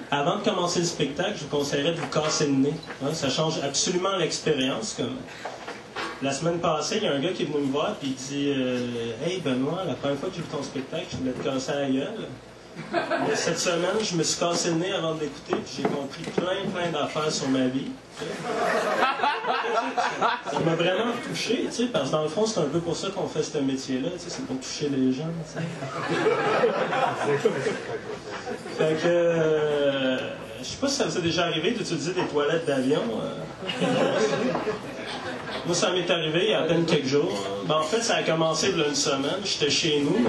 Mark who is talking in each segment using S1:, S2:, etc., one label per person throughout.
S1: Avant de commencer le spectacle, je vous conseillerais de vous casser le nez. Hein, ça change absolument l'expérience. Comme la semaine passée, il y a un gars qui est venu me voir et il dit Hey Benoît, la première fois que j'ai vu ton spectacle, je voulais te casser la gueule. Mais cette semaine, je me suis cassé le nez avant de l'écouter et j'ai compris plein d'affaires sur ma vie. Ça m'a vraiment touché, tu sais, parce que dans le fond, c'est un peu pour ça qu'on fait ce métier-là, tu sais, c'est pour toucher les gens, tu sais. Fait que, je sais pas si ça vous est déjà arrivé d'utiliser des toilettes d'avion. Moi, ça m'est arrivé il y a à peine quelques jours. Ben, en fait, ça a commencé il y a une semaine. J'étais chez nous.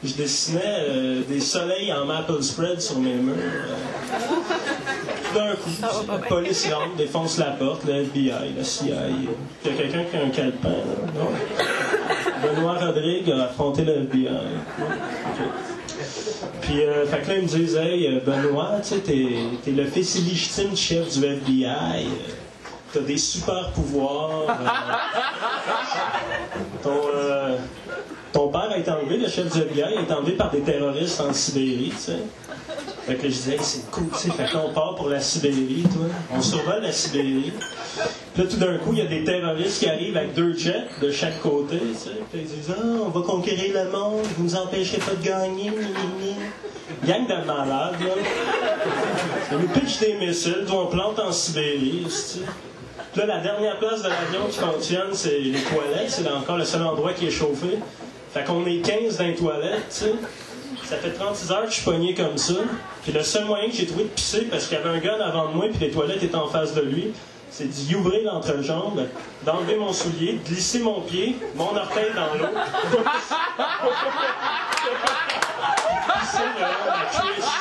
S1: Je dessinais des soleils en maple spread sur mes murs. Tout d'un coup, la police rentre, défonce la porte, le FBI, la CIA. Il y a quelqu'un qui a un calepin. Là, non? Benoît Rodrigue a affronté le FBI. Okay. Puis, fait que là, ils me disent Hey, Benoît, tu sais, t'es le fils illégitime chef du FBI. T'as des super pouvoirs. Ton père a été enlevé, le chef du FBI, a été enlevé par des terroristes en Sibérie, tu sais. Fait que là, je disais, hey, c'est cool, tu sais. Fait que là, on part pour la Sibérie, toi. On survole la Sibérie. Puis là, tout d'un coup, il y a des terroristes qui arrivent avec 2 jets de chaque côté, tu sais. Puis ils disent, on va conquérir le monde, vous nous empêchez pas de gagner, gang de malades, là. Ils nous pitchent des missiles, on plante en Sibérie, tu sais. Puis là, la dernière place de l'avion qui fonctionne, c'est les toilettes. C'est encore le seul endroit qui est chauffé. Fait qu'on est 15 dans les toilettes, tu sais. Ça fait 36 heures que je suis pogné comme ça. Puis le seul moyen que j'ai trouvé de pisser, parce qu'il y avait un gars avant de moi, puis les toilettes étaient en face de lui, c'est d'y ouvrir l'entrejambe, d'enlever mon soulier, de glisser mon pied, mon orteil dans l'eau. Pisser le long de la cuisse.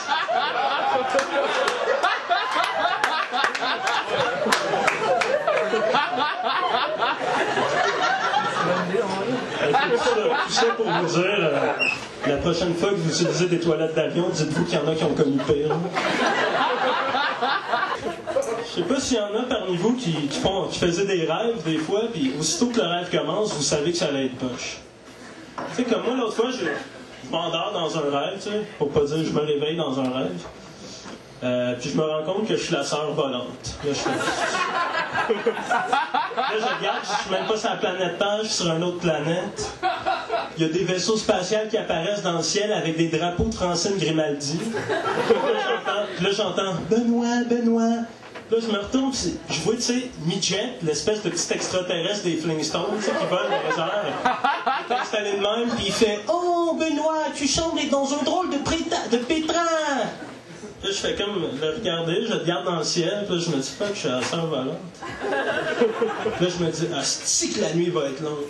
S1: Tout ça pour vous dire, la prochaine fois que vous utilisez des toilettes d'avion, dites-vous qu'il y en a qui ont commis pire. Je sais pas s'il y en a parmi vous qui faisaient des rêves des fois, puis aussitôt que le rêve commence, vous savez que ça allait être poche. Tu sais, comme moi, l'autre fois, je m'endors dans un rêve, tu sais, pour pas dire je me réveille dans un rêve. Puis je me rends compte que je suis la sœur volante. Là, je regarde, je suis même pas sur la planète Terre, je suis sur une autre planète. Il y a des vaisseaux spatials qui apparaissent dans le ciel avec des drapeaux de Francine Grimaldi. Puis là, j'entends Benoît. Puis là, je me retourne, puis je vois, tu sais, Midget, l'espèce de petit extraterrestre des Flintstones, tu sais, qui vole dans les airs. Il est installé de même, puis il fait Oh, Benoît, tu sembles être dans un drôle de pétrin. Là, je fais comme le regarder, je le regarde dans le ciel, puis là, je me dis, fuck, je suis à la sœur volante. Puis là, je me dis, c'est que la nuit va être longue.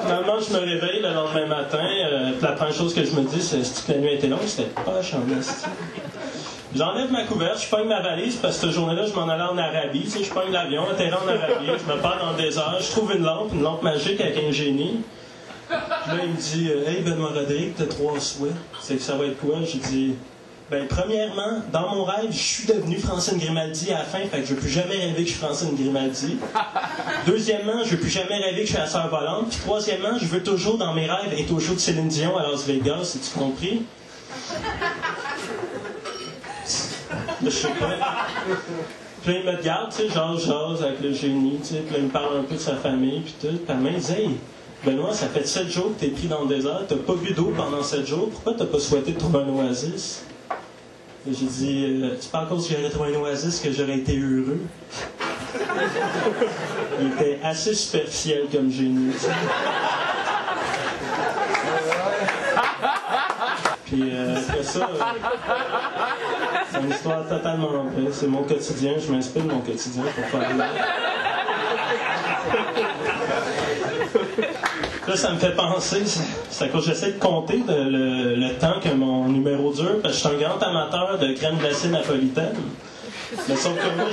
S1: Finalement, je me réveille le lendemain matin, puis la première chose que je me dis, c'est que la nuit était longue, c'était poche en esti. J'enlève ma couverte, je pogne ma valise, parce que cette journée-là, je m'en allais en Arabie, tu sais, je pogne l'avion, atterri en Arabie, je me pars dans le désert, je trouve une lampe magique avec un génie. Puis là, il me dit Hey Benoît Rodrigue, t'as 3 souhaits. C'est que ça va être quoi? J'ai dit ben, premièrement, dans mon rêve, je suis devenu Francine Grimaldi à la fin, fait que je veux plus jamais rêver que je suis Francine Grimaldi. Deuxièmement, je veux plus jamais rêver que je suis la sœur volante. Puis troisièmement, je veux toujours, dans mes rêves, être au show de Céline Dion à Las Vegas. As-tu compris? Je sais pas. Puis là, il me regarde, tu sais, jase avec le génie, tu sais. Puis là, il me parle un peu de sa famille, puis tout. Puis à main, il dit Hey, Benoît, ça fait 7 jours que t'es pris dans le désert, t'as pas bu d'eau pendant 7 jours, pourquoi t'as pas souhaité trouver un oasis? Et j'ai dit, c'est pas à cause que j'aurais trouvé un oasis que j'aurais été heureux. Il était assez superficiel comme génie. Puis après ça, c'est une histoire totalement en paix. C'est mon quotidien, je m'inspire de mon quotidien pour faire là. Là, ça me fait penser, c'est à cause que j'essaie de compter le temps que mon numéro dure, parce que je suis un grand amateur de crème glacée napolitaine. Mais sauf que moi,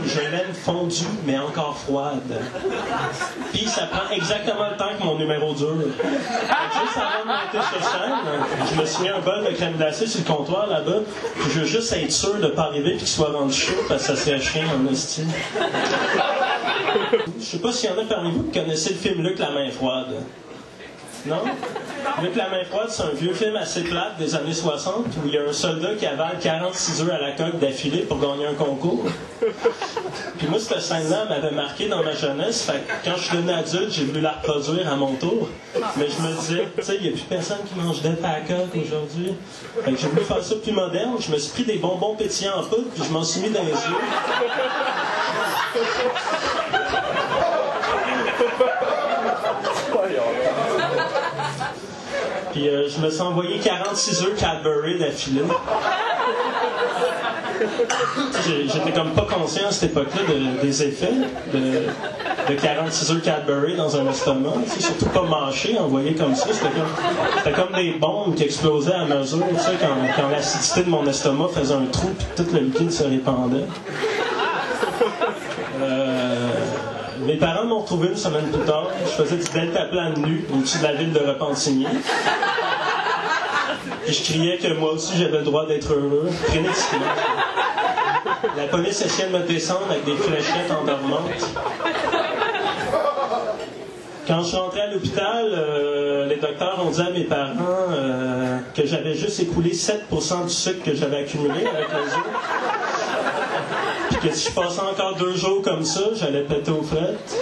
S1: je l'aime fondue, mais encore froide. Puis ça prend exactement le temps que mon numéro dure. Donc, juste avant de monter sur scène, je me suis mis un bol de crème glacée sur le comptoir là-bas, puis je veux juste être sûr de ne pas arriver et qu'il soit rendu chaud, parce que ça serait chien en esti. Je sais pas s'il y en a parmi vous qui connaissez le film Luc la main froide. Non? Avec la main froide, c'est un vieux film assez plate des années 60 où il y a un soldat qui avale 46 œufs à la coque d'affilée pour gagner un concours. Puis moi, cette scène-là m'avait marqué dans ma jeunesse. Fait que quand je suis devenu adulte, j'ai voulu la reproduire à mon tour. Mais je me disais, tu sais, il n'y a plus personne qui mange d'œufs à la coque aujourd'hui. Fait que j'ai voulu faire ça plus moderne. Je me suis pris des bonbons pétillants en poudre, puis je m'en suis mis dans les yeux. Puis je me suis envoyé 46 œufs Cadbury d'affilée. J'étais comme pas conscient à cette époque-là des effets de 46 œufs Cadbury dans un estomac. Surtout pas mâché, envoyé comme ça. C'était comme des bombes qui explosaient à mesure. Tu sais, quand l'acidité de mon estomac faisait un trou puis tout le liquide se répandait. Mes parents m'ont retrouvé une semaine plus tard. Je faisais du deltaplane nu au-dessus de la ville de Repentigny. Et je criais que moi aussi j'avais le droit d'être heureux. Frénétiquement. La police essayait de me descendre avec des fléchettes endormantes. Quand je suis rentré à l'hôpital, les docteurs ont dit à mes parents que j'avais juste écoulé 7% du sucre que j'avais accumulé avec les œufs. Puis que si je passais encore 2 jours comme ça, j'allais péter aux frettes.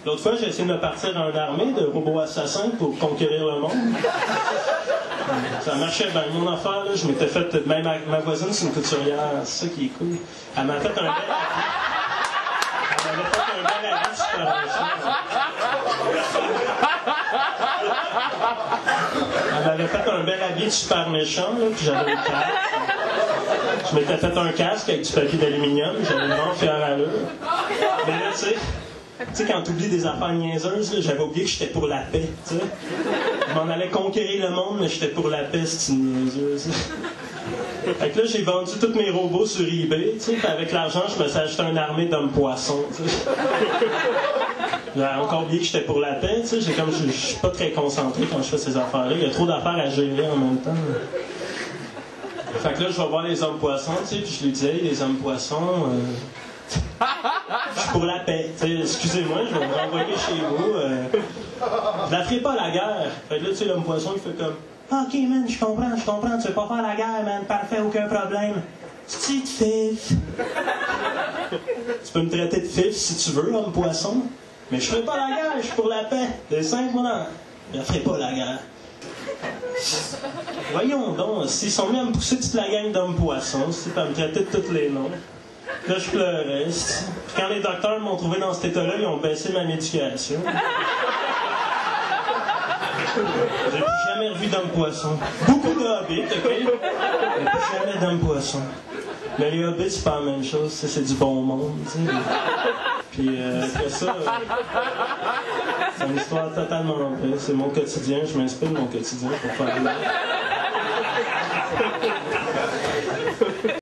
S1: L'autre fois, j'ai essayé de me partir dans une armée de robots assassins pour conquérir le monde. Ça marchait bien. Mon affaire, là, je m'étais fait... Même ma voisine, c'est une couturière. C'est ça qui est cool. Elle m'a fait un bel habit. Elle m'avait fait un bel habit super méchant. Elle m'avait fait un bel habit super méchant, là, puis j'avais le casque. Je m'étais fait un casque avec du papier d'aluminium. J'avais vraiment fier à l'heure. Mais là, tu sais, quand tu oublies des affaires niaiseuses, là, j'avais oublié que j'étais pour la paix, tu sais. Je m'en allais conquérir le monde, mais j'étais pour la paix, c'est une niaiseuse. Fait que là, j'ai vendu tous mes robots sur eBay, tu sais, puis avec l'argent, je me suis acheté une armée d'hommes-poissons, tu sais. J'ai encore oublié que j'étais pour la paix, tu sais. Je suis pas très concentré quand je fais ces affaires-là. Il y a trop d'affaires à gérer en même temps. Fait que là, je vais voir les hommes-poissons, tu sais, puis je lui disais, hey, les hommes-poissons... Je suis pour la paix. Excusez-moi, je vais vous renvoyer chez vous. Je la ferai pas la guerre. Fait que là, tu sais, l'homme poisson, il fait comme OK, man, je comprends, tu veux pas faire la guerre, man, parfait, aucun problème. C'est-tu de fif? Tu peux me traiter de fif si tu veux, homme poisson. Mais je ferai pas la guerre, je suis pour la paix. C'est simple, moi, je la ferai pas la guerre. Voyons donc, s'ils sont mis à me pousser toute la gang d'hommes poissons, si à me traiter de tous les noms. Là, je pleurais. Puis quand les docteurs m'ont trouvé dans cet état-là, ils ont baissé ma médication. J'ai plus jamais revu d'homme-poisson. Beaucoup de hobbits, OK? Mais plus jamais d'homme-poisson. Mais les hobbits, c'est pas la même chose. C'est du bon monde, tu sais. Puis après ça, c'est une histoire totalement vraie. C'est mon quotidien. Je m'inspire de mon quotidien pour faire de l'art.